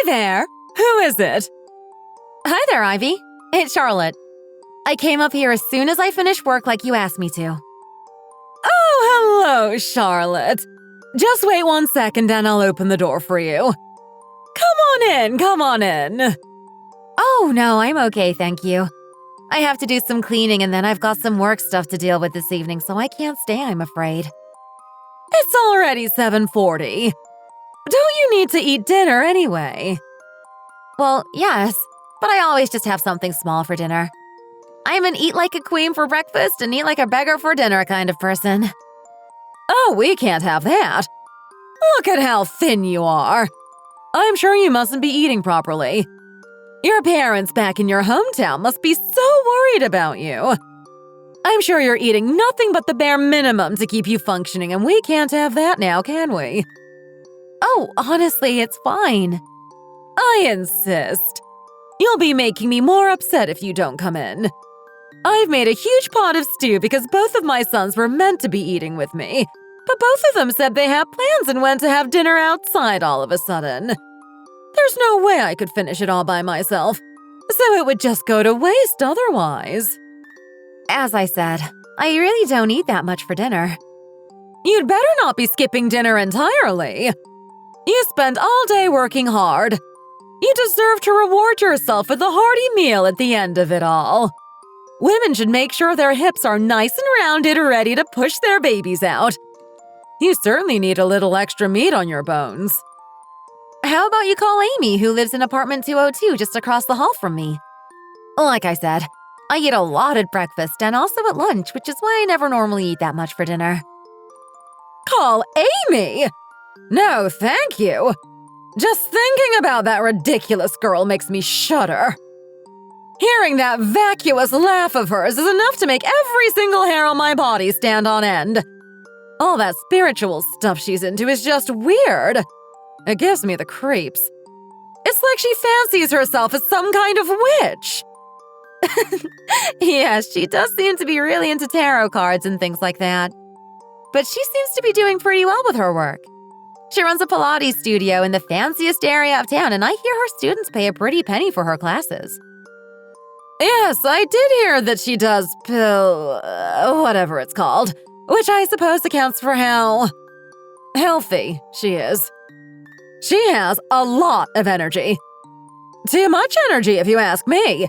there! Who is it? Hi there, Ivy. It's Charlotte. I came up here as soon as I finished work like you asked me to. Oh, hello, Charlotte. Just wait 1 second and I'll open the door for you. Come on in. Oh, no, I'm okay, thank you. I have to do some cleaning and then I've got some work stuff to deal with this evening, so I can't stay, I'm afraid. It's already 7:40. Don't you need to eat dinner anyway? Well, yes, but I always just have something small for dinner. I'm an eat like a queen for breakfast and eat like a beggar for dinner kind of person. Oh, we can't have that. Look at how thin you are. I'm sure you mustn't be eating properly. Your parents back in your hometown must be so worried about you. I'm sure you're eating nothing but the bare minimum to keep you functioning, and we can't have that now, can we? Oh, honestly, it's fine. I insist. You'll be making me more upset if you don't come in. I've made a huge pot of stew because both of my sons were meant to be eating with me, but both of them said they have plans and went to have dinner outside all of a sudden. There's no way I could finish it all by myself, so it would just go to waste otherwise. As I said, I really don't eat that much for dinner. You'd better not be skipping dinner entirely. You spent all day working hard. You deserve to reward yourself with a hearty meal at the end of it all. Women should make sure their hips are nice and rounded, ready to push their babies out. You certainly need a little extra meat on your bones. How about you call Amy, who lives in apartment 202 just across the hall from me? Like I said, I eat a lot at breakfast and also at lunch, which is why I never normally eat that much for dinner. Call Amy? No, thank you. Just thinking about that ridiculous girl makes me shudder. Hearing that vacuous laugh of hers is enough to make every single hair on my body stand on end. All that spiritual stuff she's into is just weird. It gives me the creeps. It's like she fancies herself as some kind of witch. Yeah, she does seem to be really into tarot cards and things like that. But she seems to be doing pretty well with her work. She runs a Pilates studio in the fanciest area of town, and I hear her students pay a pretty penny for her classes. Yes, I did hear that she does whatever it's called, which I suppose accounts for how healthy she is. She has a lot of energy. Too much energy, if you ask me.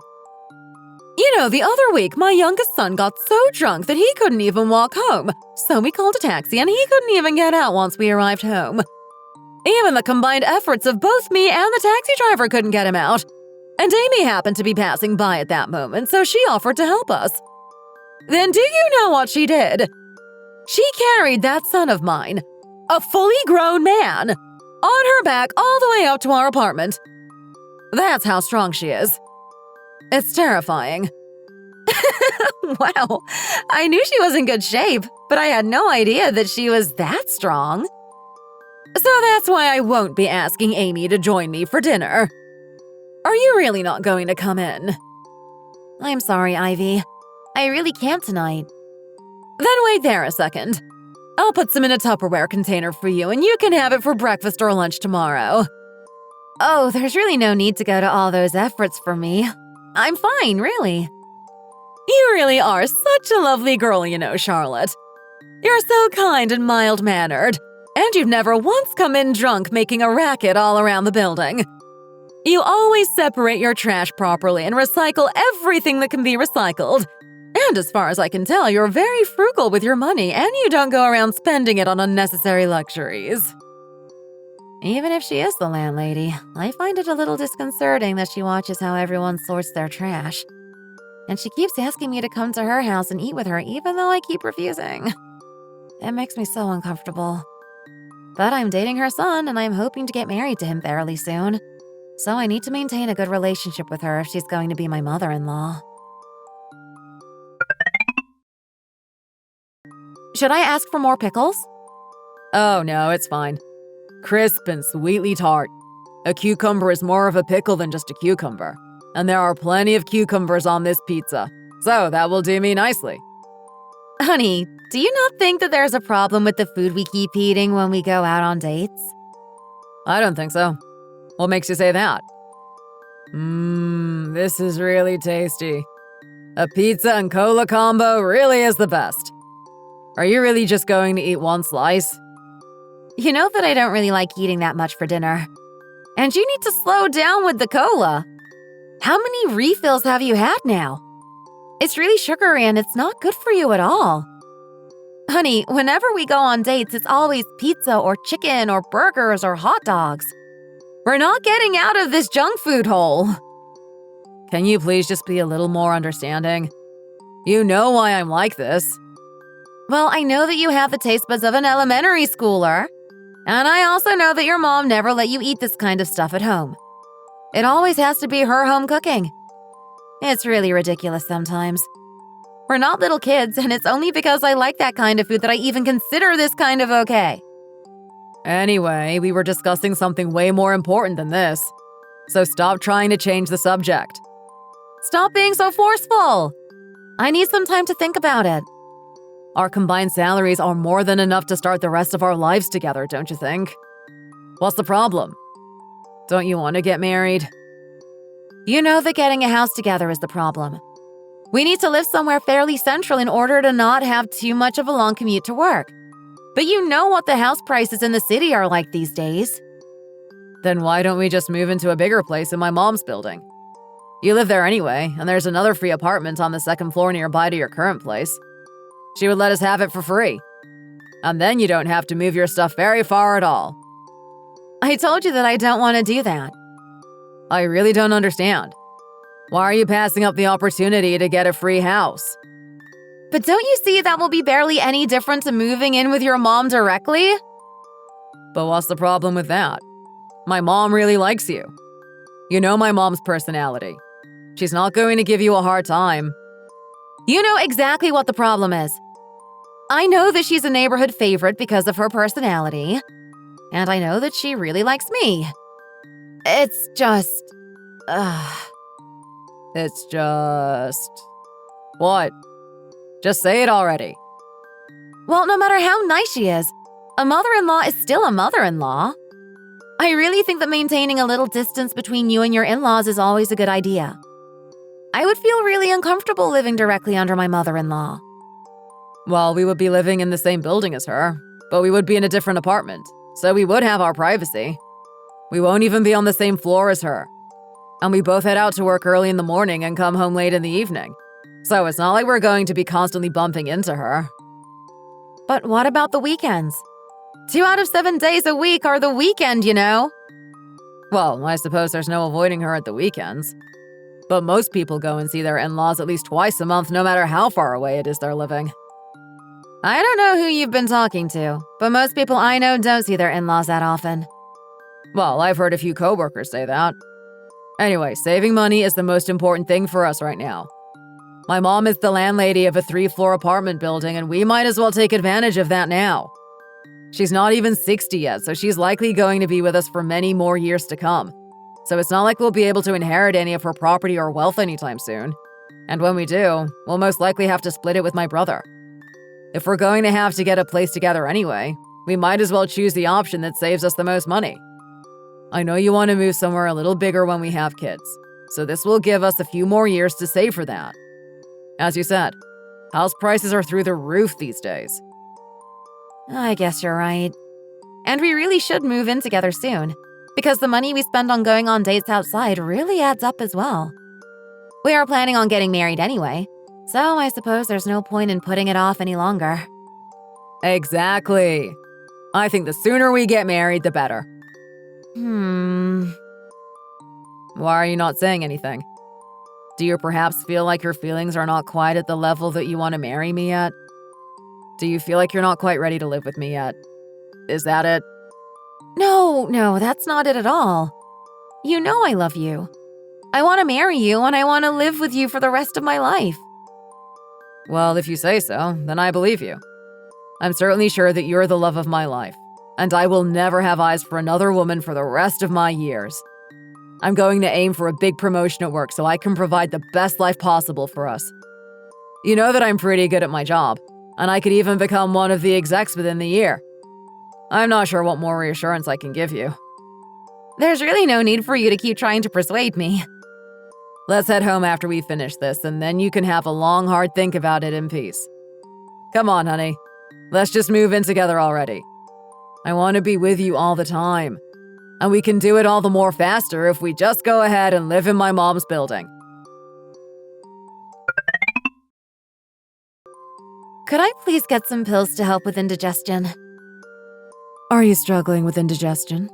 You know, the other week, my youngest son got so drunk that he couldn't even walk home, so we called a taxi and he couldn't even get out once we arrived home. Even the combined efforts of both me and the taxi driver couldn't get him out. And Amy happened to be passing by at that moment, so she offered to help us. Then do you know what she did? She carried that son of mine, a fully grown man, on her back all the way up to our apartment. That's how strong she is. It's terrifying. Wow, I knew she was in good shape, but I had no idea that she was that strong. So that's why I won't be asking Amy to join me for dinner. Are you really not going to come in? I'm sorry, Ivy. I really can't tonight. Then wait there a second. I'll put some in a Tupperware container for you, and you can have it for breakfast or lunch tomorrow. Oh, there's really no need to go to all those efforts for me. I'm fine, really. You really are such a lovely girl, you know, Charlotte. You're so kind and mild-mannered, and you've never once come in drunk making a racket all around the building. You always separate your trash properly and recycle everything that can be recycled. And as far as I can tell, you're very frugal with your money and you don't go around spending it on unnecessary luxuries. Even if she is the landlady, I find it a little disconcerting that she watches how everyone sorts their trash. And she keeps asking me to come to her house and eat with her even though I keep refusing. It makes me so uncomfortable. But I'm dating her son and I'm hoping to get married to him fairly soon. So I need to maintain a good relationship with her if she's going to be my mother-in-law. Should I ask for more pickles? Oh no, it's fine. Crisp and sweetly tart. A cucumber is more of a pickle than just a cucumber. And there are plenty of cucumbers on this pizza. So that will do me nicely. Honey, do you not think that there's a problem with the food we keep eating when we go out on dates? I don't think so. What makes you say that? This is really tasty. A pizza and cola combo really is the best. Are you really just going to eat one slice? You know that I don't really like eating that much for dinner. And you need to slow down with the cola. How many refills have you had now? It's really sugary and it's not good for you at all. Honey, whenever we go on dates, it's always pizza or chicken or burgers or hot dogs. We're not getting out of this junk food hole. Can you please just be a little more understanding? You know why I'm like this. Well, I know that you have the taste buds of an elementary schooler. And I also know that your mom never let you eat this kind of stuff at home. It always has to be her home cooking. It's really ridiculous sometimes. We're not little kids, and it's only because I like that kind of food that I even consider this kind of okay. Anyway, we were discussing something way more important than this. So stop trying to change the subject. Stop being so forceful. I need some time to think about it. Our combined salaries are more than enough to start the rest of our lives together, don't you think? What's the problem? Don't you want to get married? You know that getting a house together is the problem. We need to live somewhere fairly central in order to not have too much of a long commute to work. But you know what the house prices in the city are like these days. Then why don't we just move into a bigger place in my mom's building? You live there anyway, and there's another free apartment on the second floor nearby to your current place. She would let us have it for free. And then you don't have to move your stuff very far at all. I told you that I don't want to do that. I really don't understand. Why are you passing up the opportunity to get a free house? But don't you see that will be barely any different to moving in with your mom directly? But what's the problem with that? My mom really likes you. You know my mom's personality. She's not going to give you a hard time. You know exactly what the problem is. I know that she's a neighborhood favorite because of her personality. And I know that she really likes me. It's just… It's just… What? Just say it already. Well, no matter how nice she is, a mother-in-law is still a mother-in-law. I really think that maintaining a little distance between you and your in-laws is always a good idea. I would feel really uncomfortable living directly under my mother-in-law. Well, we would be living in the same building as her, but we would be in a different apartment, so we would have our privacy. We won't even be on the same floor as her. And we both head out to work early in the morning and come home late in the evening. So it's not like we're going to be constantly bumping into her. But what about the weekends? 2 out of 7 days a week are the weekend, you know? Well, I suppose there's no avoiding her at the weekends. But most people go and see their in-laws at least twice a month, no matter how far away it is they're living. I don't know who you've been talking to, but most people I know don't see their in-laws that often. Well, I've heard a few coworkers say that. Anyway, saving money is the most important thing for us right now. My mom is the landlady of a 3-floor apartment building, and we might as well take advantage of that now. She's not even 60 yet, so she's likely going to be with us for many more years to come. So it's not like we'll be able to inherit any of her property or wealth anytime soon. And when we do, we'll most likely have to split it with my brother. If we're going to have to get a place together anyway, we might as well choose the option that saves us the most money. I know you want to move somewhere a little bigger when we have kids, so this will give us a few more years to save for that. As you said, house prices are through the roof these days. I guess you're right. And we really should move in together soon, because the money we spend on going on dates outside really adds up as well. We are planning on getting married anyway, so I suppose there's no point in putting it off any longer. Exactly. I think the sooner we get married, the better. Why are you not saying anything? Do you perhaps feel like your feelings are not quite at the level that you want to marry me yet? Do you feel like you're not quite ready to live with me yet? Is that it? No, that's not it at all. You know I love you. I want to marry you and I want to live with you for the rest of my life. Well, if you say so, then I believe you. I'm certainly sure that you're the love of my life, and I will never have eyes for another woman for the rest of my years. I'm going to aim for a big promotion at work so I can provide the best life possible for us. You know that I'm pretty good at my job, and I could even become one of the execs within the year. I'm not sure what more reassurance I can give you. There's really no need for you to keep trying to persuade me. Let's head home after we finish this, and then you can have a long, hard think about it in peace. Come on, honey. Let's just move in together already. I want to be with you all the time. And we can do it all the more faster if we just go ahead and live in my mom's building. Could I please get some pills to help with indigestion? Are you struggling with indigestion?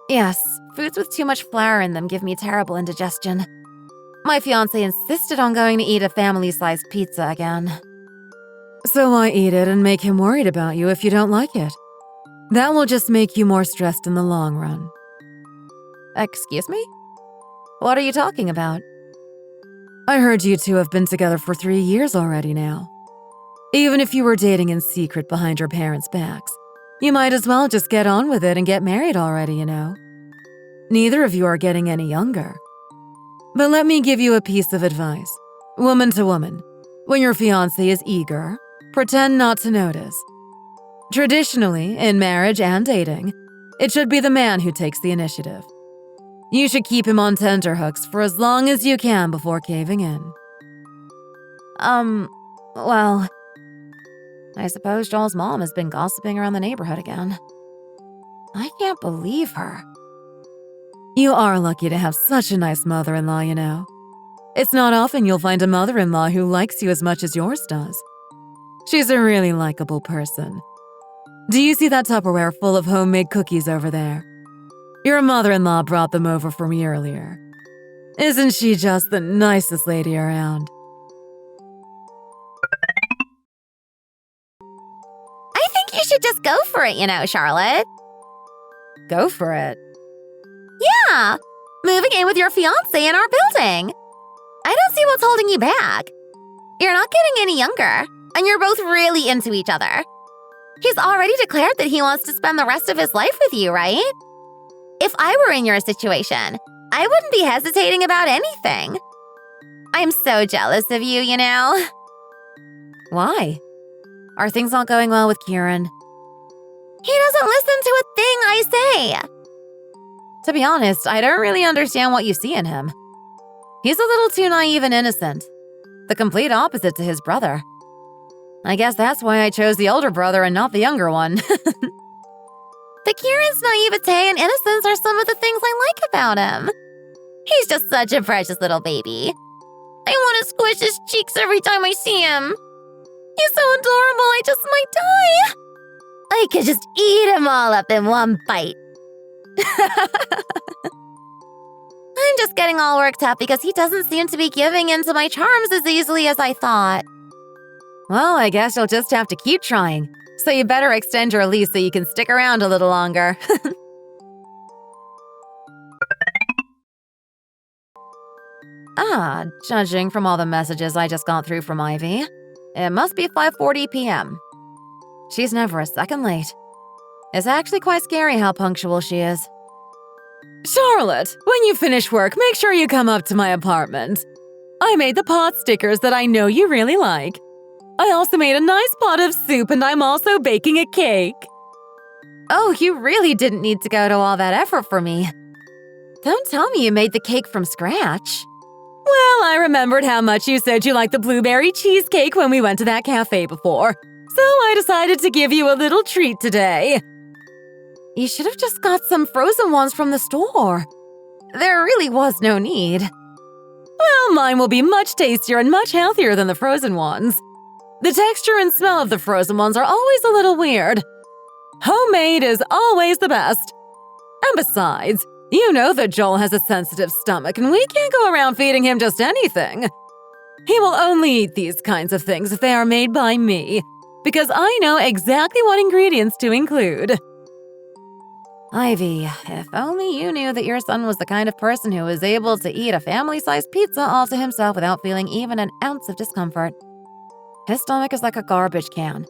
Yes, foods with too much flour in them give me terrible indigestion. My fiancé insisted on going to eat a family-sized pizza again. So why eat it and make him worried about you if you don't like it? That will just make you more stressed in the long run. Excuse me? What are you talking about? I heard you two have been together for 3 years already now. Even if you were dating in secret behind your parents' backs, you might as well just get on with it and get married already, you know. Neither of you are getting any younger. But let me give you a piece of advice, woman to woman. When your fiancé is eager, pretend not to notice. Traditionally, in marriage and dating, it should be the man who takes the initiative. You should keep him on tenterhooks for as long as you can before caving in. Well, I suppose Joel's mom has been gossiping around the neighborhood again. I can't believe her. You are lucky to have such a nice mother-in-law, you know. It's not often you'll find a mother-in-law who likes you as much as yours does. She's a really likable person. Do you see that Tupperware full of homemade cookies over there? Your mother-in-law brought them over for me earlier. Isn't she just the nicest lady around? I think you should just go for it, you know, Charlotte. Go for it. Yeah, moving in with your fiancé in our building. I don't see what's holding you back. You're not getting any younger, and you're both really into each other. He's already declared that he wants to spend the rest of his life with you, right? If I were in your situation, I wouldn't be hesitating about anything. I'm so jealous of you, you know. Why? Are things not going well with Kieran? He doesn't listen to a thing I say. To be honest, I don't really understand what you see in him. He's a little too naive and innocent. The complete opposite to his brother. I guess that's why I chose the older brother and not the younger one. But Kieran's naivete and innocence are some of the things I like about him. He's just such a precious little baby. I want to squish his cheeks every time I see him. He's so adorable, I just might die. I could just eat him all up in one bite. I'm just getting all worked up because he doesn't seem to be giving in to my charms as easily as I thought. Well, I guess you'll just have to keep trying. So you better extend your lease so you can stick around a little longer. Judging from all the messages I just got through from Ivy, it must be 5:40 p.m. She's never a second late. It's actually quite scary how punctual she is. Charlotte, when you finish work, make sure you come up to my apartment. I made the pot stickers that I know you really like. I also made a nice pot of soup and I'm also baking a cake. Oh, you really didn't need to go to all that effort for me. Don't tell me you made the cake from scratch. Well, I remembered how much you said you liked the blueberry cheesecake when we went to that cafe before, so I decided to give you a little treat today. You should have just got some frozen ones from the store. There really was no need. Well, mine will be much tastier and much healthier than the frozen ones. The texture and smell of the frozen ones are always a little weird. Homemade is always the best. And besides, you know that Joel has a sensitive stomach and we can't go around feeding him just anything. He will only eat these kinds of things if they are made by me, because I know exactly what ingredients to include. Ivy, if only you knew that your son was the kind of person who was able to eat a family-sized pizza all to himself without feeling even an ounce of discomfort. His stomach is like a garbage can.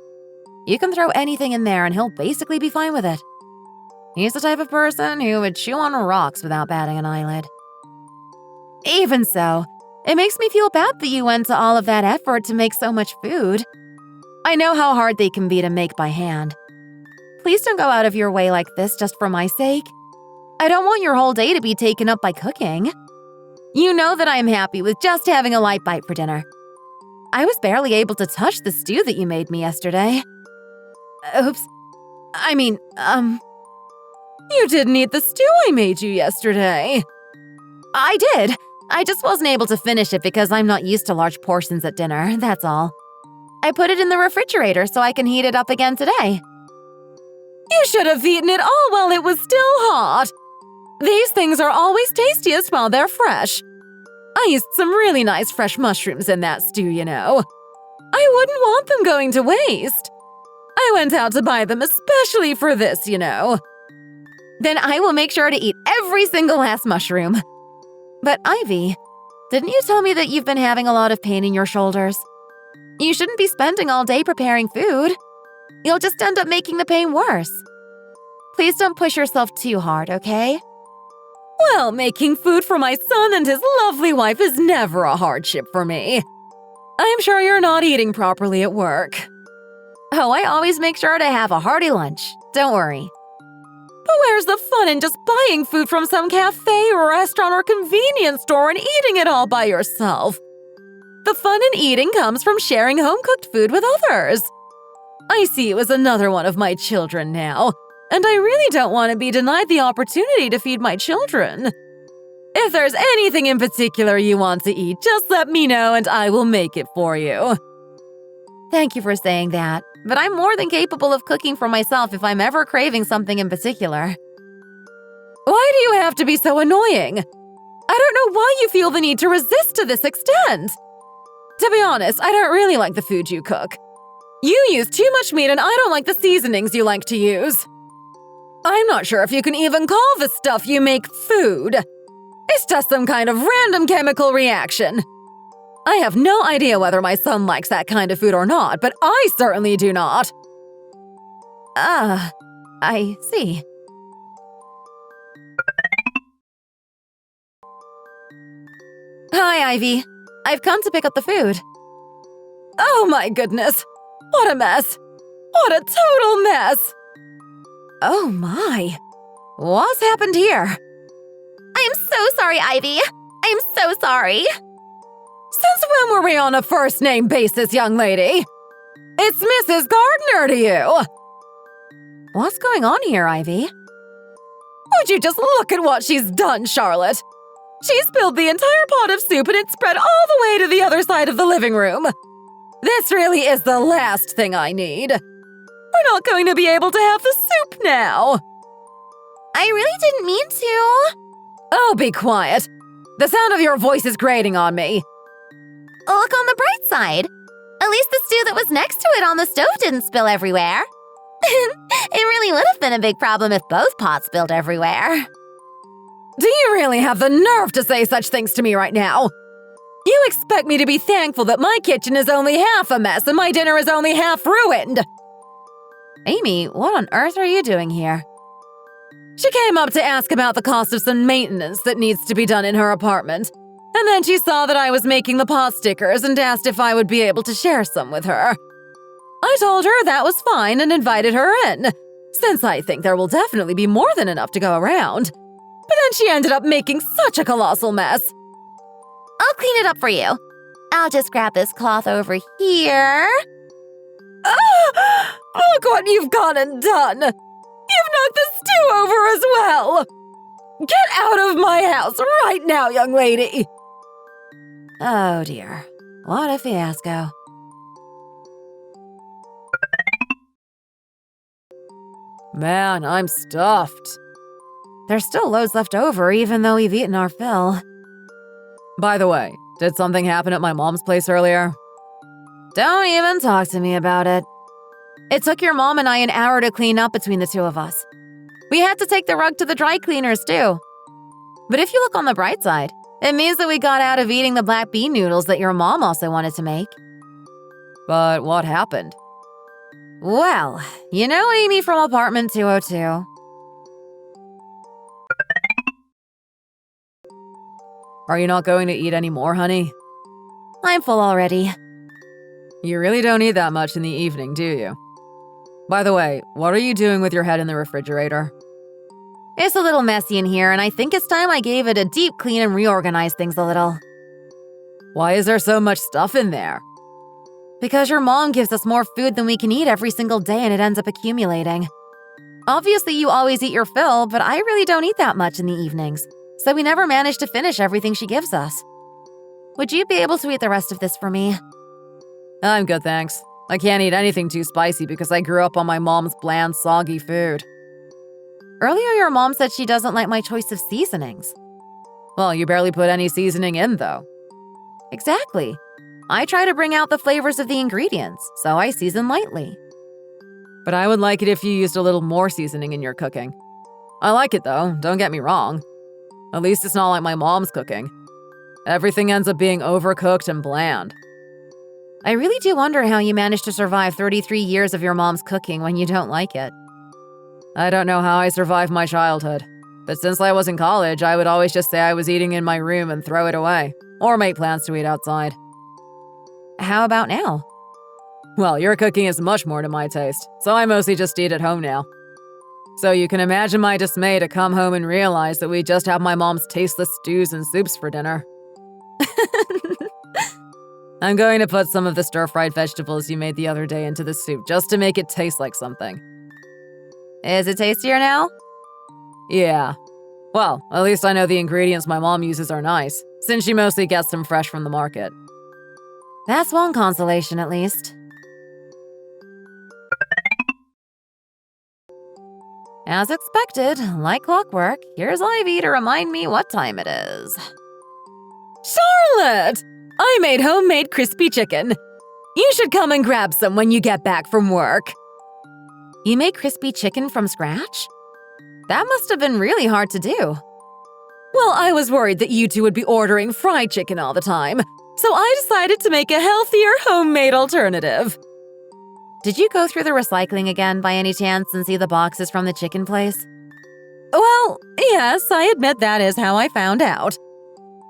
You can throw anything in there and he'll basically be fine with it. He's the type of person who would chew on rocks without batting an eyelid. Even so, it makes me feel bad that you went to all of that effort to make so much food. I know how hard they can be to make by hand. Please don't go out of your way like this just for my sake. I don't want your whole day to be taken up by cooking. You know that I am happy with just having a light bite for dinner. I was barely able to touch the stew that you made me yesterday. Oops. You didn't eat the stew I made you yesterday. I did. I just wasn't able to finish it because I'm not used to large portions at dinner, that's all. I put it in the refrigerator so I can heat it up again today. You should have eaten it all while it was still hot. These things are always tastiest while they're fresh. I used some really nice fresh mushrooms in that stew, you know. I wouldn't want them going to waste. I went out to buy them especially for this, you know. Then I will make sure to eat every single last mushroom. But Ivy, didn't you tell me that you've been having a lot of pain in your shoulders? You shouldn't be spending all day preparing food. You'll just end up making the pain worse. Please don't push yourself too hard, okay? Well, making food for my son and his lovely wife is never a hardship for me. I'm sure you're not eating properly at work. Oh, I always make sure to have a hearty lunch. Don't worry. But where's the fun in just buying food from some cafe or restaurant or convenience store and eating it all by yourself? The fun in eating comes from sharing home-cooked food with others. I see you as another one of my children now, and I really don't want to be denied the opportunity to feed my children. If there's anything in particular you want to eat, just let me know and I will make it for you. Thank you for saying that, but I'm more than capable of cooking for myself if I'm ever craving something in particular. Why do you have to be so annoying? I don't know why you feel the need to resist to this extent. To be honest, I don't really like the food you cook. You use too much meat and I don't like the seasonings you like to use. I'm not sure if you can even call the stuff you make food. It's just some kind of random chemical reaction. I have no idea whether my son likes that kind of food or not, but I certainly do not. I see. Hi, Ivy. I've come to pick up the food. Oh my goodness! What a mess! What a total mess! Oh my! What's happened here? I'm so sorry, Ivy. I'm so sorry. Since when were we on a first-name basis, young lady? It's Mrs. Gardner to you! What's going on here, Ivy? Would you just look at what she's done, Charlotte? She spilled the entire pot of soup and it spread all the way to the other side of the living room. This really is the last thing I need. We're not going to be able to have the soup now. I really didn't mean to. Oh, be quiet. The sound of your voice is grating on me. Look on the bright side. At least the stew that was next to it on the stove didn't spill everywhere. It really would have been a big problem if both pots spilled everywhere. Do you really have the nerve to say such things to me right now? You expect me to be thankful that my kitchen is only half a mess and my dinner is only half ruined. Amy, what on earth are you doing here? She came up to ask about the cost of some maintenance that needs to be done in her apartment. And then she saw that I was making the pot stickers and asked if I would be able to share some with her. I told her that was fine and invited her in, since I think there will definitely be more than enough to go around. But then she ended up making such a colossal mess. I'll clean it up for you. I'll just grab this cloth over here. Ah! Look what you've gone and done! You've knocked the stew over as well! Get out of my house right now, young lady! Oh dear, what a fiasco. Man, I'm stuffed. There's still loads left over even though we've eaten our fill. By the way, did something happen at my mom's place earlier? Don't even talk to me about it. It took your mom and I an hour to clean up between the two of us. We had to take the rug to the dry cleaners too. But if you look on the bright side, it means that we got out of eating the black bean noodles that your mom also wanted to make. But what happened? Well, you know Amy from apartment 202. Are you not going to eat any more, honey? I'm full already. You really don't eat that much in the evening, do you? By the way, what are you doing with your head in the refrigerator? It's a little messy in here, and I think it's time I gave it a deep clean and reorganized things a little. Why is there so much stuff in there? Because your mom gives us more food than we can eat every single day, and it ends up accumulating. Obviously, you always eat your fill, but I really don't eat that much in the evenings, so we never manage to finish everything she gives us. Would you be able to eat the rest of this for me? I'm good, thanks. I can't eat anything too spicy because I grew up on my mom's bland, soggy food. Earlier, your mom said she doesn't like my choice of seasonings. Well, you barely put any seasoning in, though. Exactly. I try to bring out the flavors of the ingredients, so I season lightly. But I would like it if you used a little more seasoning in your cooking. I like it, though, don't get me wrong. At least it's not like my mom's cooking. Everything ends up being overcooked and bland. I really do wonder how you managed to survive 33 years of your mom's cooking when you don't like it. I don't know how I survived my childhood, but since I was in college, I would always just say I was eating in my room and throw it away, or make plans to eat outside. How about now? Well, your cooking is much more to my taste, so I mostly just eat at home now. So you can imagine my dismay to come home and realize that we just have my mom's tasteless stews and soups for dinner. I'm going to put some of the stir-fried vegetables you made the other day into the soup just to make it taste like something. Is it tastier now? Yeah. Well, at least I know the ingredients my mom uses are nice, since she mostly gets them fresh from the market. That's one consolation, at least. As expected, like clockwork, here's Ivy to remind me what time it is. Charlotte! I made homemade crispy chicken. You should come and grab some when you get back from work. You made crispy chicken from scratch? That must have been really hard to do. Well, I was worried that you two would be ordering fried chicken all the time, so I decided to make a healthier homemade alternative. Did you go through the recycling again by any chance and see the boxes from the chicken place? Well, yes, I admit that is how I found out.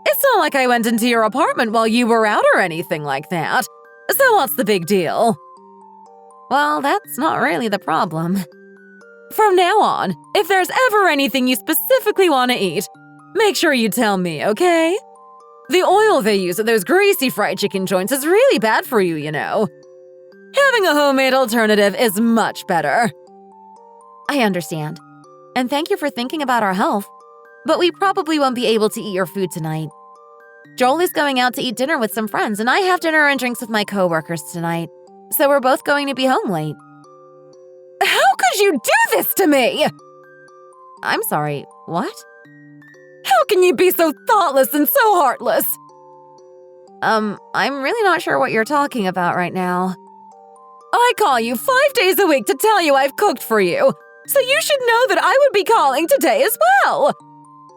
It's not like I went into your apartment while you were out or anything like that. So what's the big deal? Well, that's not really the problem. From now on, if there's ever anything you specifically want to eat, make sure you tell me, okay? The oil they use at those greasy fried chicken joints is really bad for you, you know. Having a homemade alternative is much better. I understand. And thank you for thinking about our health. But we probably won't be able to eat your food tonight. Joel is going out to eat dinner with some friends, and I have dinner and drinks with my coworkers tonight. So we're both going to be home late. How could you do this to me? I'm sorry, what? How can you be so thoughtless and so heartless? I'm really not sure what you're talking about right now. I call you 5 days a week to tell you I've cooked for you, so you should know that I would be calling today as well.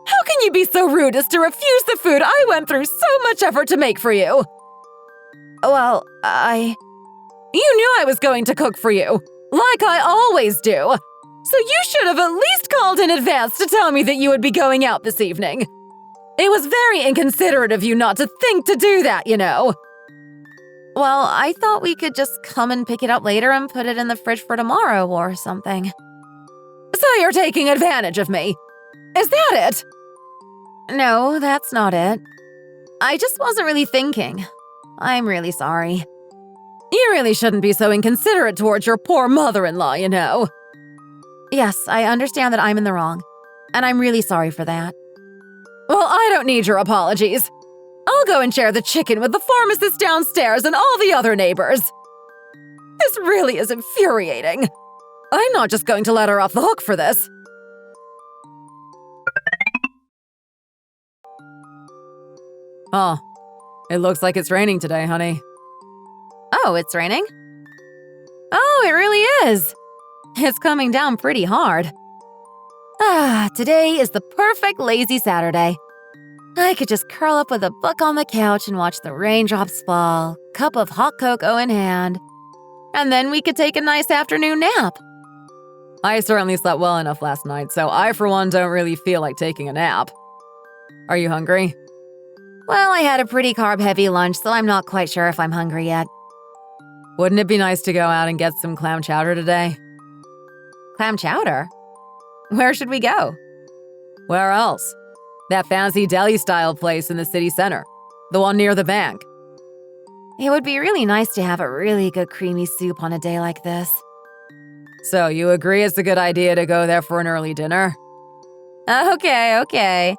How can you be so rude as to refuse the food I went through so much effort to make for you? Well, You knew I was going to cook for you, like I always do. So you should have at least called in advance to tell me that you would be going out this evening. It was very inconsiderate of you not to think to do that, you know. Well, I thought we could just come and pick it up later and put it in the fridge for tomorrow or something. So you're taking advantage of me. Is that it? No, that's not it. I just wasn't really thinking. I'm really sorry. You really shouldn't be so inconsiderate towards your poor mother-in-law, you know. Yes, I understand that I'm in the wrong, and I'm really sorry for that. Well, I don't need your apologies. I'll go and share the chicken with the pharmacist downstairs and all the other neighbors. This really is infuriating. I'm not just going to let her off the hook for this. Oh, it looks like it's raining today, honey. Oh, it's raining? Oh, it really is. It's coming down pretty hard. Today is the perfect lazy Saturday. I could just curl up with a book on the couch and watch the raindrops fall, cup of hot cocoa in hand, and then we could take a nice afternoon nap. I certainly slept well enough last night, so I, for one, don't really feel like taking a nap. Are you hungry? Well, I had a pretty carb-heavy lunch, so I'm not quite sure if I'm hungry yet. Wouldn't it be nice to go out and get some clam chowder today? Clam chowder? Where should we go? Where else? That fancy deli-style place in the city center. The one near the bank. It would be really nice to have a really good creamy soup on a day like this. So you agree it's a good idea to go there for an early dinner? Okay.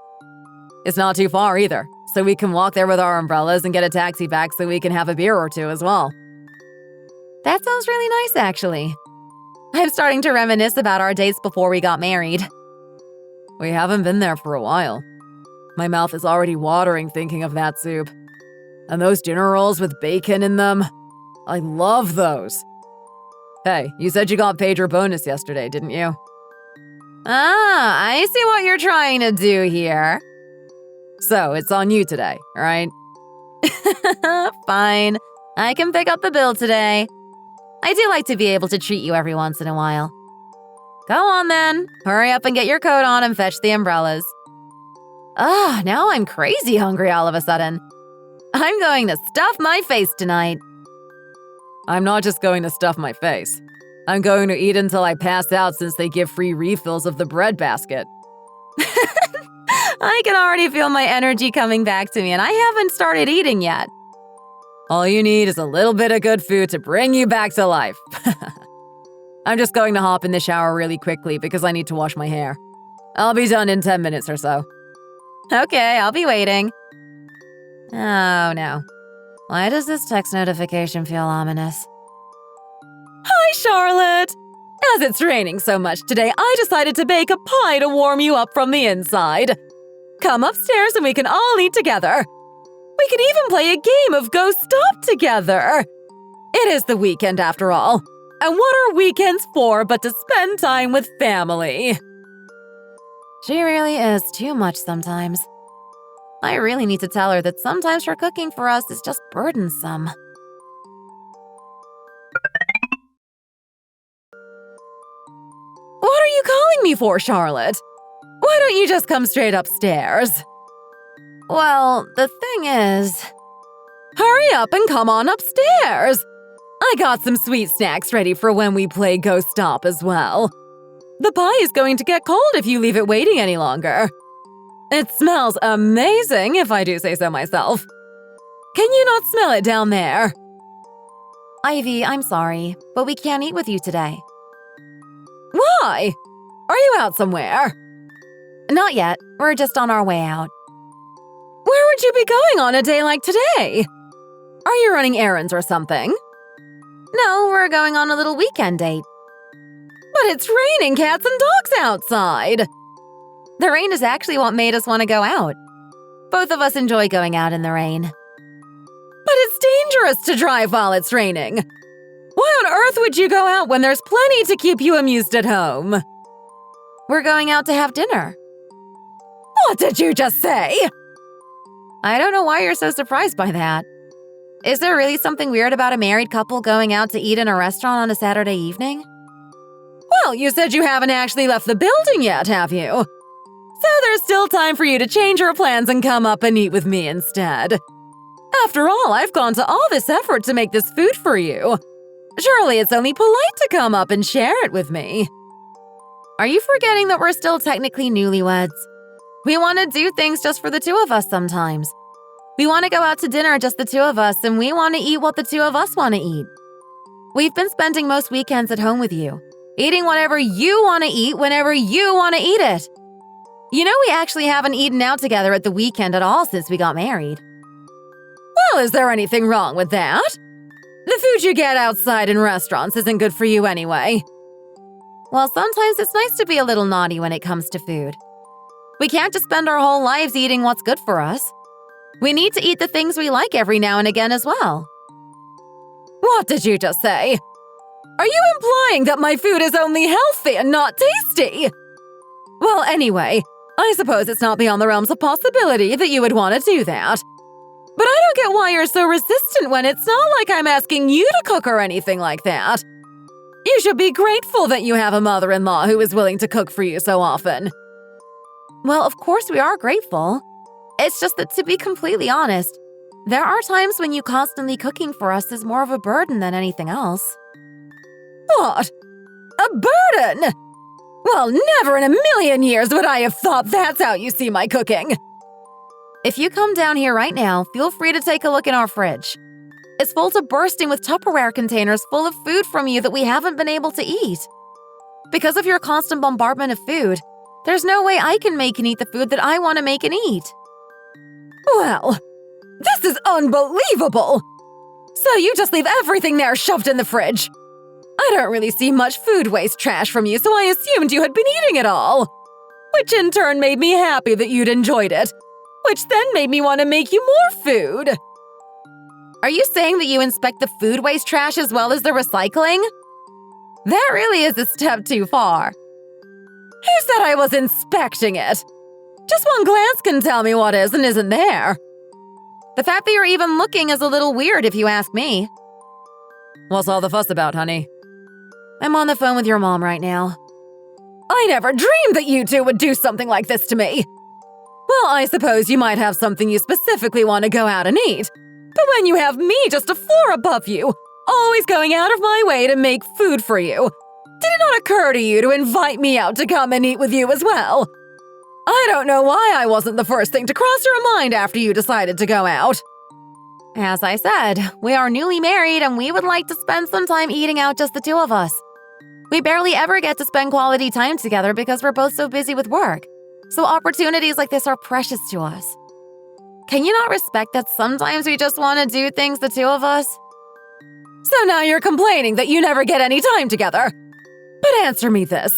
It's not too far either, so we can walk there with our umbrellas and get a taxi back so we can have a beer or two as well. That sounds really nice, actually. I'm starting to reminisce about our dates before we got married. We haven't been there for a while. My mouth is already watering thinking of that soup. And those dinner rolls with bacon in them. I love those. Hey, you said you got paid your bonus yesterday, didn't you? Ah, I see what you're trying to do here. So, it's on you today, right? Fine. I can pick up the bill today. I do like to be able to treat you every once in a while. Go on then. Hurry up and get your coat on and fetch the umbrellas. Now I'm crazy hungry all of a sudden. I'm going to stuff my face tonight. I'm not just going to stuff my face. I'm going to eat until I pass out since they give free refills of the bread basket. I can already feel my energy coming back to me, and I haven't started eating yet. All you need is a little bit of good food to bring you back to life. I'm just going to hop in the shower really quickly because I need to wash my hair. I'll be done in 10 minutes or so. Okay, I'll be waiting. Oh, no. Why does this text notification feel ominous? Hi, Charlotte! As it's raining so much today, I decided to bake a pie to warm you up from the inside. Come upstairs and we can all eat together. We could even play a game of Go Stop together. It is the weekend after all. And what are weekends for but to spend time with family? She really is too much sometimes. I really need to tell her that sometimes her cooking for us is just burdensome. What are you calling me for, Charlotte? Why don't you just come straight upstairs? Well, the thing is… Hurry up and come on upstairs! I got some sweet snacks ready for when we play Go Stop as well. The pie is going to get cold if you leave it waiting any longer. It smells amazing, if I do say so myself. Can you not smell it down there? Ivy, I'm sorry, but we can't eat with you today. Why? Are you out somewhere? Not yet. We're just on our way out. Where would you be going on a day like today? Are you running errands or something? No, we're going on a little weekend date. But it's raining cats and dogs outside. The rain is actually what made us want to go out. Both of us enjoy going out in the rain. But it's dangerous to drive while it's raining. Why on earth would you go out when there's plenty to keep you amused at home? We're going out to have dinner. What did you just say? I don't know why you're so surprised by that. Is there really something weird about a married couple going out to eat in a restaurant on a Saturday evening? Well, you said you haven't actually left the building yet, have you? So there's still time for you to change your plans and come up and eat with me instead. After all, I've gone to all this effort to make this food for you. Surely it's only polite to come up and share it with me. Are you forgetting that we're still technically newlyweds? We want to do things just for the two of us sometimes. We want to go out to dinner just the two of us, and we want to eat what the two of us want to eat. We've been spending most weekends at home with you, eating whatever you want to eat whenever you want to eat it. You know, we actually haven't eaten out together at the weekend at all since we got married. Well, is there anything wrong with that? The food you get outside in restaurants isn't good for you anyway. Well, sometimes it's nice to be a little naughty when it comes to food. We can't just spend our whole lives eating what's good for us. We need to eat the things we like every now and again as well. What did you just say? Are you implying that my food is only healthy and not tasty? Well, anyway, I suppose it's not beyond the realms of possibility that you would want to do that. But I don't get why you're so resistant when it's not like I'm asking you to cook or anything like that. You should be grateful that you have a mother-in-law who is willing to cook for you so often. Well, of course we are grateful. It's just that, to be completely honest, there are times when you constantly cooking for us is more of a burden than anything else. What? A burden? Well, never in a million years would I have thought that's how you see my cooking. If you come down here right now, feel free to take a look in our fridge. It's full to bursting with Tupperware containers full of food from you that we haven't been able to eat. Because of your constant bombardment of food, there's no way I can make and eat the food that I want to make and eat. Well, this is unbelievable! So you just leave everything there shoved in the fridge. I don't really see much food waste trash from you, so I assumed you had been eating it all. Which in turn made me happy that you'd enjoyed it. Which then made me want to make you more food. Are you saying that you inspect the food waste trash as well as the recycling? That really is a step too far. Who said I was inspecting it? Just one glance can tell me what is and isn't there. The fact that you're even looking is a little weird if you ask me. What's all the fuss about, honey? I'm on the phone with your mom right now. I never dreamed that you two would do something like this to me. Well, I suppose you might have something you specifically want to go out and eat. But when you have me just a floor above you, always going out of my way to make food for you, did it not occur to you to invite me out to come and eat with you as well? I don't know why I wasn't the first thing to cross your mind after you decided to go out. As I said, we are newly married and we would like to spend some time eating out, just the two of us. We barely ever get to spend quality time together because we're both so busy with work. So opportunities like this are precious to us. Can you not respect that sometimes we just want to do things, the two of us? So now you're complaining that you never get any time together. But answer me this.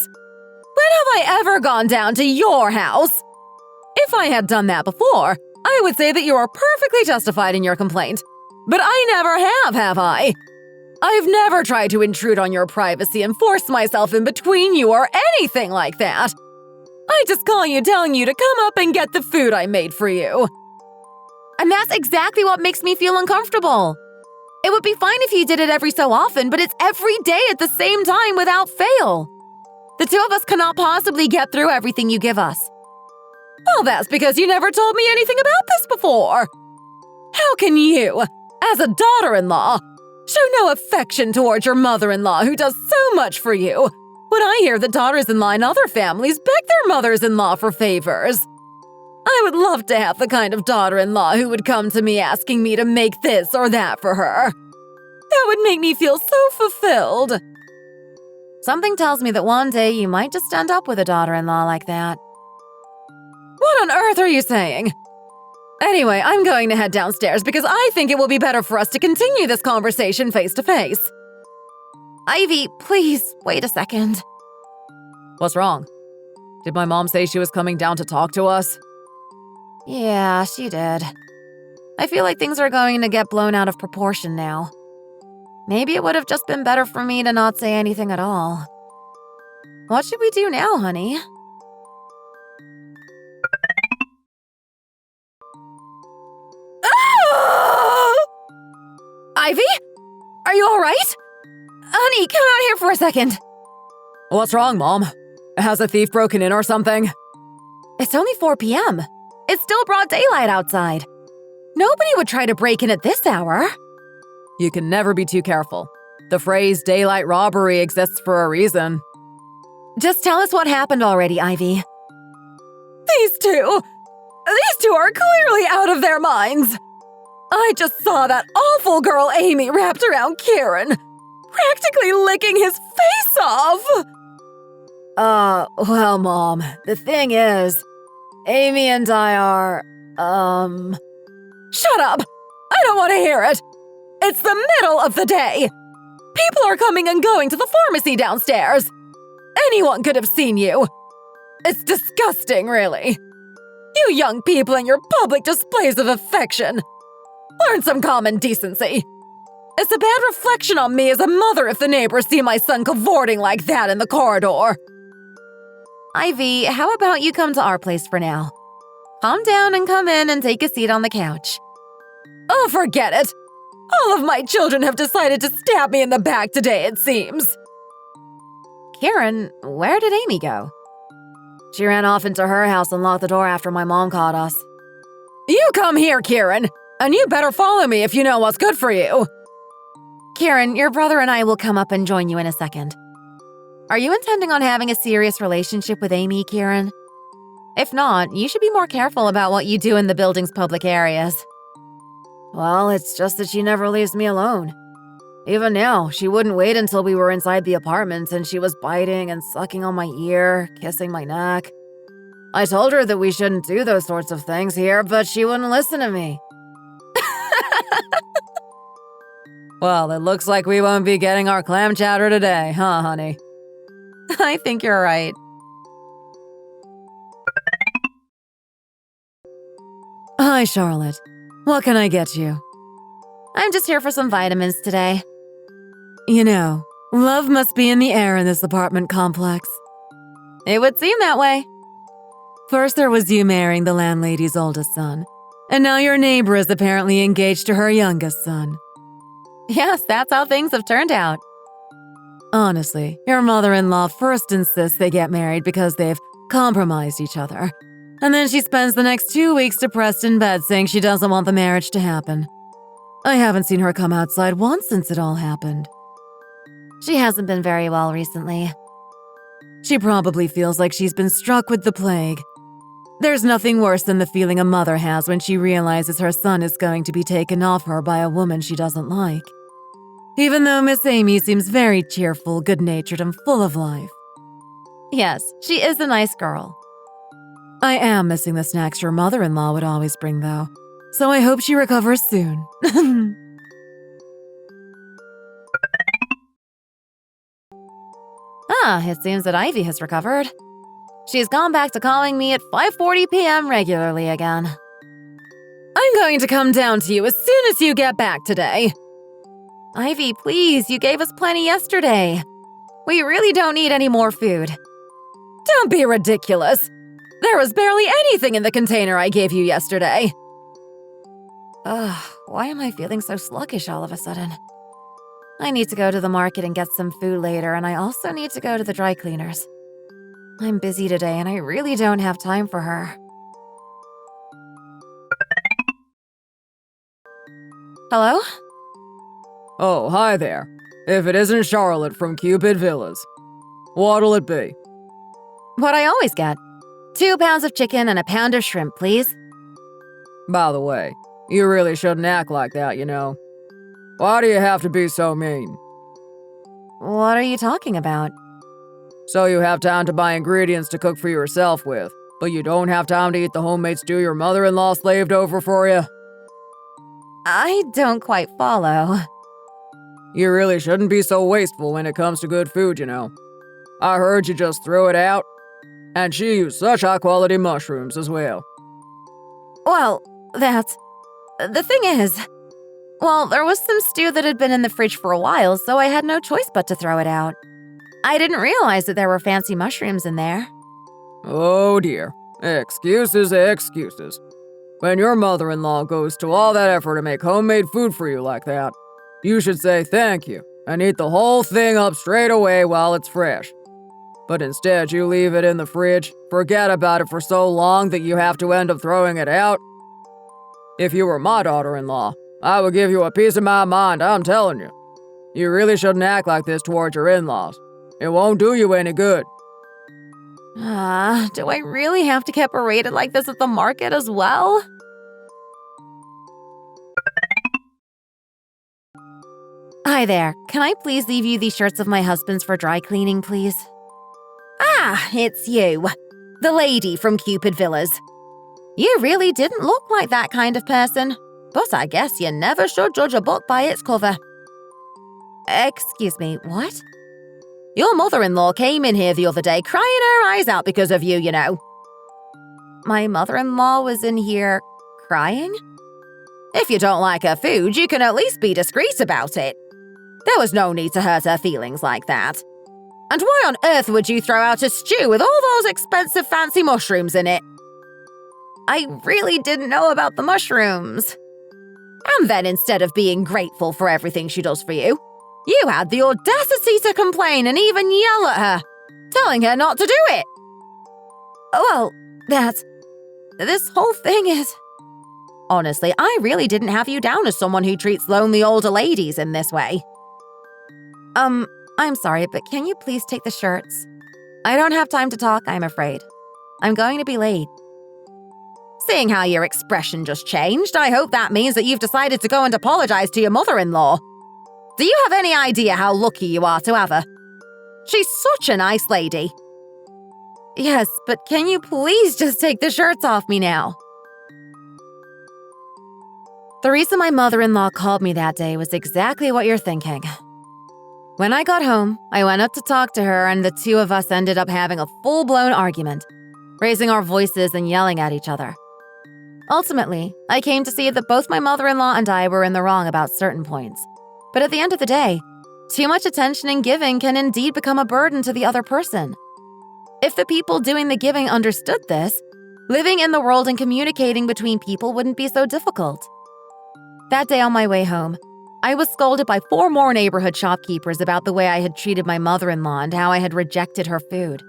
When have I ever gone down to your house? If I had done that before, I would say that you are perfectly justified in your complaint. But I never have I? I've never tried to intrude on your privacy and force myself in between you or anything like that. I just call you telling you to come up and get the food I made for you. And that's exactly what makes me feel uncomfortable. It would be fine if you did it every so often, but it's every day at the same time without fail. The two of us cannot possibly get through everything you give us. Well, that's because you never told me anything about this before. How can you, as a daughter-in-law, show no affection towards your mother-in-law who does so much for you, when I hear that daughters-in-law in other families beg their mothers-in-law for favors? I would love to have the kind of daughter-in-law who would come to me asking me to make this or that for her. That would make me feel so fulfilled. Something tells me that one day you might just end up with a daughter-in-law like that. What on earth are you saying? Anyway, I'm going to head downstairs because I think it will be better for us to continue this conversation face to face. Ivy, please, wait a second. What's wrong? Did my mom say she was coming down to talk to us? Yeah, she did. I feel like things are going to get blown out of proportion now. Maybe it would have just been better for me to not say anything at all. What should we do now, honey? Ivy? Are you all right? Honey, come out here for a second. What's wrong, Mom? Has a thief broken in or something? It's only 4 p.m. It's still broad daylight outside. Nobody would try to break in at this hour. You can never be too careful. The phrase daylight robbery exists for a reason. Just tell us what happened already, Ivy. These two are clearly out of their minds. I just saw that awful girl Amy wrapped around Kieran, practically licking his face off. Well, Mom, the thing is, Amy and I are, Shut up! I don't want to hear it! It's the middle of the day! People are coming and going to the pharmacy downstairs! Anyone could have seen you! It's disgusting, really! You young people and your public displays of affection! Learn some common decency! It's a bad reflection on me as a mother if the neighbors see my son cavorting like that in the corridor. Ivy, how about you come to our place for now? Calm down and come in and take a seat on the couch. Oh, forget it! All of my children have decided to stab me in the back today, it seems. Kieran, where did Amy go? She ran off into her house and locked the door after my mom caught us. You come here, Kieran, and you better follow me if you know what's good for you. Kieran, your brother and I will come up and join you in a second. Are you intending on having a serious relationship with Amy, Kieran? If not, you should be more careful about what you do in the building's public areas. Well, it's just that she never leaves me alone. Even now, she wouldn't wait until we were inside the apartment and she was biting and sucking on my ear, kissing my neck. I told her that we shouldn't do those sorts of things here, but she wouldn't listen to me. Well, it looks like we won't be getting our clam chowder today, huh, honey? I think you're right. Hi, Charlotte. What can I get you? I'm just here for some vitamins today. You know, love must be in the air in this apartment complex. It would seem that way. First there was you marrying the landlady's oldest son, and now your neighbor is apparently engaged to her youngest son. Yes, that's how things have turned out. Honestly, your mother-in-law first insists they get married because they've compromised each other, and then she spends the next 2 weeks depressed in bed saying she doesn't want the marriage to happen. I haven't seen her come outside once since it all happened. She hasn't been very well recently. She probably feels like she's been struck with the plague. There's nothing worse than the feeling a mother has when she realizes her son is going to be taken off her by a woman she doesn't like. Even though Miss Amy seems very cheerful, good-natured, and full of life. Yes, she is a nice girl. I am missing the snacks your mother-in-law would always bring, though, so I hope she recovers soon. It seems that Ivy has recovered. She's gone back to calling me at 5:40 p.m. regularly again. I'm going to come down to you as soon as you get back today. Ivy, please, you gave us plenty yesterday. We really don't need any more food. Don't be ridiculous. There was barely anything in the container I gave you yesterday. Why am I feeling so sluggish all of a sudden? I need to go to the market and get some food later, and I also need to go to the dry cleaners. I'm busy today, and I really don't have time for her. Hello? Oh, hi there. If it isn't Charlotte from Cupid Villas. What'll it be? What I always get. 2 pounds of chicken and a pound of shrimp, please. By the way, you really shouldn't act like that, you know. Why do you have to be so mean? What are you talking about? So you have time to buy ingredients to cook for yourself with, but you don't have time to eat the homemade stew your mother-in-law slaved over for you? I don't quite follow. You really shouldn't be so wasteful when it comes to good food, you know. I heard you just threw it out, and she used such high-quality mushrooms as well. Well, the thing is, there was some stew that had been in the fridge for a while, so I had no choice but to throw it out. I didn't realize that there were fancy mushrooms in there. Oh dear. Excuses, excuses. When your mother-in-law goes to all that effort to make homemade food for you like that, you should say thank you and eat the whole thing up straight away while it's fresh. But instead you leave it in the fridge, forget about it for so long that you have to end up throwing it out. If you were my daughter-in-law, I would give you a piece of my mind, I'm telling you. You really shouldn't act like this towards your in-laws. It won't do you any good. Do I really have to get berated like this at the market as well? Hi there. Can I please leave you these shirts of my husband's for dry cleaning, please? It's you. The lady from Cupid Villas. You really didn't look like that kind of person, but I guess you never should judge a book by its cover. Excuse me, what? Your mother-in-law came in here the other day crying her eyes out because of you, you know. My mother-in-law was in here crying? If you don't like her food, you can at least be discreet about it. There was no need to hurt her feelings like that. And why on earth would you throw out a stew with all those expensive fancy mushrooms in it? I really didn't know about the mushrooms. And then instead of being grateful for everything she does for you, you had the audacity to complain and even yell at her, telling her not to do it. This whole thing is... Honestly, I really didn't have you down as someone who treats lonely older ladies in this way. I'm sorry, but can you please take the shirts? I don't have time to talk, I'm afraid. I'm going to be late. Seeing how your expression just changed, I hope that means that you've decided to go and apologize to your mother-in-law. Do you have any idea how lucky you are to have her? She's such a nice lady. Yes, but can you please just take the shirts off me now? The reason my mother-in-law called me that day was exactly what you're thinking. When I got home, I went up to talk to her, and the two of us ended up having a full-blown argument, raising our voices and yelling at each other. Ultimately, I came to see that both my mother-in-law and I were in the wrong about certain points. But at the end of the day, too much attention and giving can indeed become a burden to the other person. If the people doing the giving understood this, living in the world and communicating between people wouldn't be so difficult. That day on my way home, I was scolded by 4 more neighborhood shopkeepers about the way I had treated my mother-in-law and how I had rejected her food.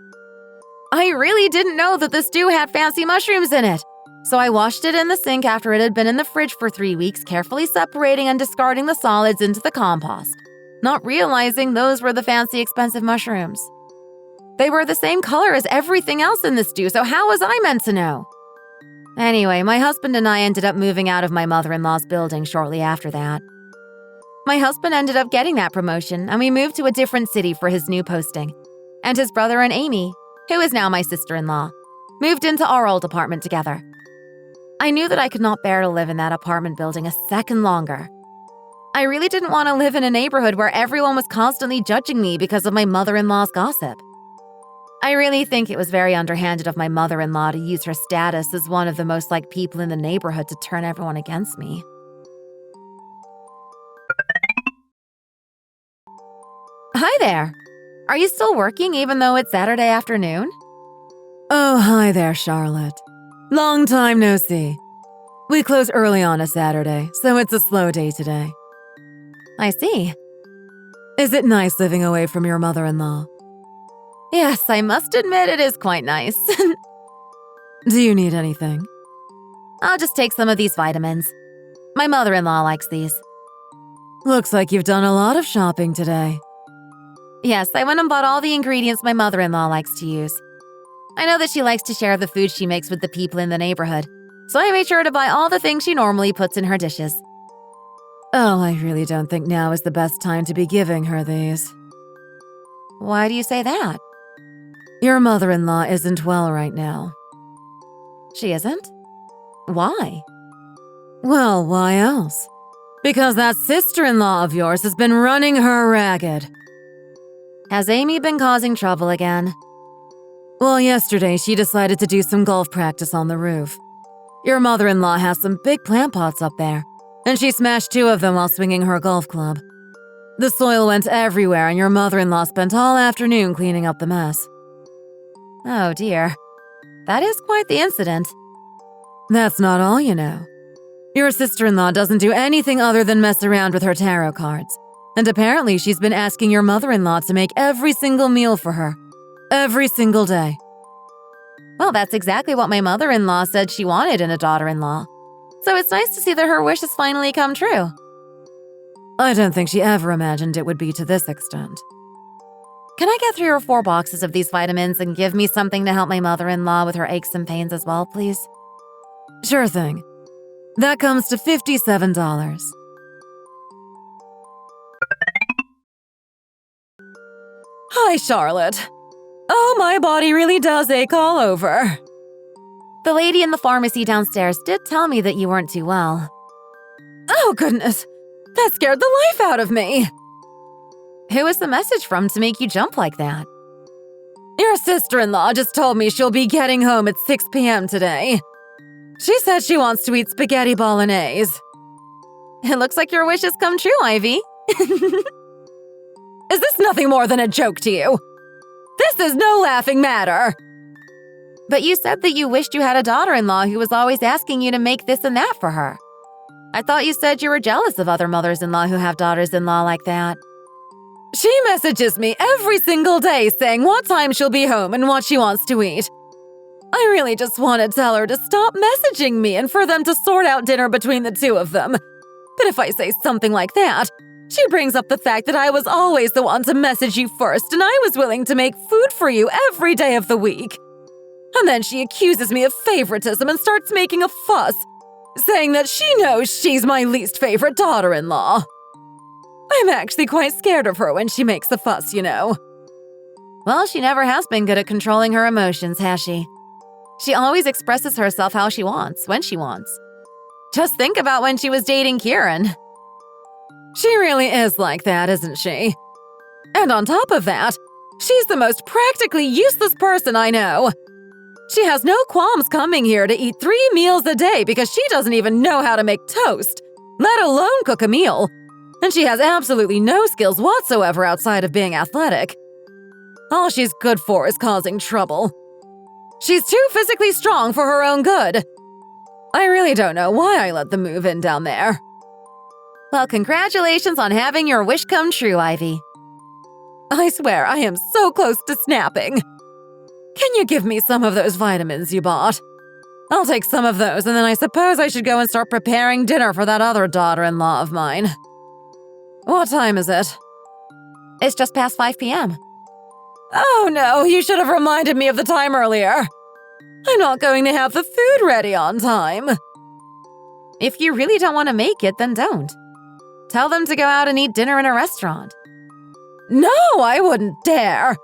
I really didn't know that the stew had fancy mushrooms in it, so I washed it in the sink after it had been in the fridge for 3 weeks, carefully separating and discarding the solids into the compost, not realizing those were the fancy expensive mushrooms. They were the same color as everything else in the stew, so how was I meant to know? Anyway, my husband and I ended up moving out of my mother-in-law's building shortly after that. My husband ended up getting that promotion, and we moved to a different city for his new posting. And his brother and Amy, who is now my sister-in-law, moved into our old apartment together. I knew that I could not bear to live in that apartment building a second longer. I really didn't want to live in a neighborhood where everyone was constantly judging me because of my mother-in-law's gossip. I really think it was very underhanded of my mother-in-law to use her status as one of the most liked people in the neighborhood to turn everyone against me. Hi there! Are you still working even though it's Saturday afternoon? Oh, hi there, Charlotte. Long time no see. We close early on a Saturday, so it's a slow day today. I see. Is it nice living away from your mother-in-law? Yes, I must admit it is quite nice. Do you need anything? I'll just take some of these vitamins. My mother-in-law likes these. Looks like you've done a lot of shopping today. Yes, I went and bought all the ingredients my mother-in-law likes to use. I know that she likes to share the food she makes with the people in the neighborhood, so I made sure to buy all the things she normally puts in her dishes. Oh, I really don't think now is the best time to be giving her these. Why do you say that? Your mother-in-law isn't well right now. She isn't? Why? Well, why else? Because that sister-in-law of yours has been running her ragged. Has Amy been causing trouble again? Well, yesterday she decided to do some golf practice on the roof. Your mother-in-law has some big plant pots up there, and she smashed 2 of them while swinging her golf club. The soil went everywhere, and your mother-in-law spent all afternoon cleaning up the mess. Oh dear. That is quite the incident. That's not all, you know. Your sister-in-law doesn't do anything other than mess around with her tarot cards. And apparently she's been asking your mother-in-law to make every single meal for her. Every single day. Well, that's exactly what my mother-in-law said she wanted in a daughter-in-law. So it's nice to see that her wish has finally come true. I don't think she ever imagined it would be to this extent. Can I get 3 or 4 boxes of these vitamins and give me something to help my mother-in-law with her aches and pains as well, please? Sure thing. That comes to $57. Hi, Charlotte. Oh, my body really does ache all over. The lady in the pharmacy downstairs did tell me that you weren't too well. Oh, goodness. That scared the life out of me. Who is the message from to make you jump like that? Your sister-in-law just told me she'll be getting home at 6 p.m. today. She said she wants to eat spaghetti bolognese. It looks like your wish has come true, Ivy. Is this nothing more than a joke to you? This is no laughing matter. But you said that you wished you had a daughter-in-law who was always asking you to make this and that for her. I thought you said you were jealous of other mothers-in-law who have daughters-in-law like that. She messages me every single day saying what time she'll be home and what she wants to eat. I really just want to tell her to stop messaging me and for them to sort out dinner between the 2 of them. But if I say something like that, She brings up the fact that I was always the one to message you first and I was willing to make food for you every day of the week. And then she accuses me of favoritism and starts making a fuss, saying that she knows she's my least favorite daughter-in-law. I'm actually quite scared of her when she makes a fuss, you know. Well, she never has been good at controlling her emotions, has she? She always expresses herself how she wants, when she wants. Just think about when she was dating Kieran. She really is like that, isn't she? And on top of that, she's the most practically useless person I know. She has no qualms coming here to eat 3 meals a day because she doesn't even know how to make toast, let alone cook a meal. And she has absolutely no skills whatsoever outside of being athletic. All she's good for is causing trouble. She's too physically strong for her own good. I really don't know why I let them move in down there. Well, congratulations on having your wish come true, Ivy. I swear I am so close to snapping. Can you give me some of those vitamins you bought? I'll take some of those, and then I suppose I should go and start preparing dinner for that other daughter-in-law of mine. What time is it? It's just past 5 p.m. Oh no, you should have reminded me of the time earlier. I'm not going to have the food ready on time. If you really don't want to make it, then don't. Tell them to go out and eat dinner in a restaurant. No, I wouldn't dare.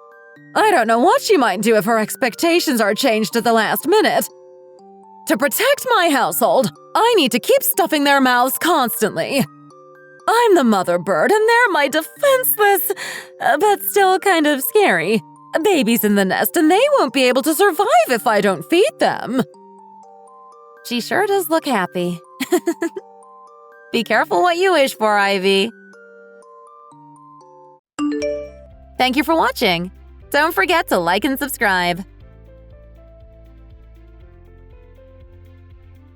I don't know what she might do if her expectations are changed at the last minute. To protect my household, I need to keep stuffing their mouths constantly. I'm the mother bird and they're my defenseless, but still kind of scary, babies in the nest, and they won't be able to survive if I don't feed them. She sure does look happy. Be careful what you wish for, Ivy. Thank you for watching. Don't forget to like and subscribe.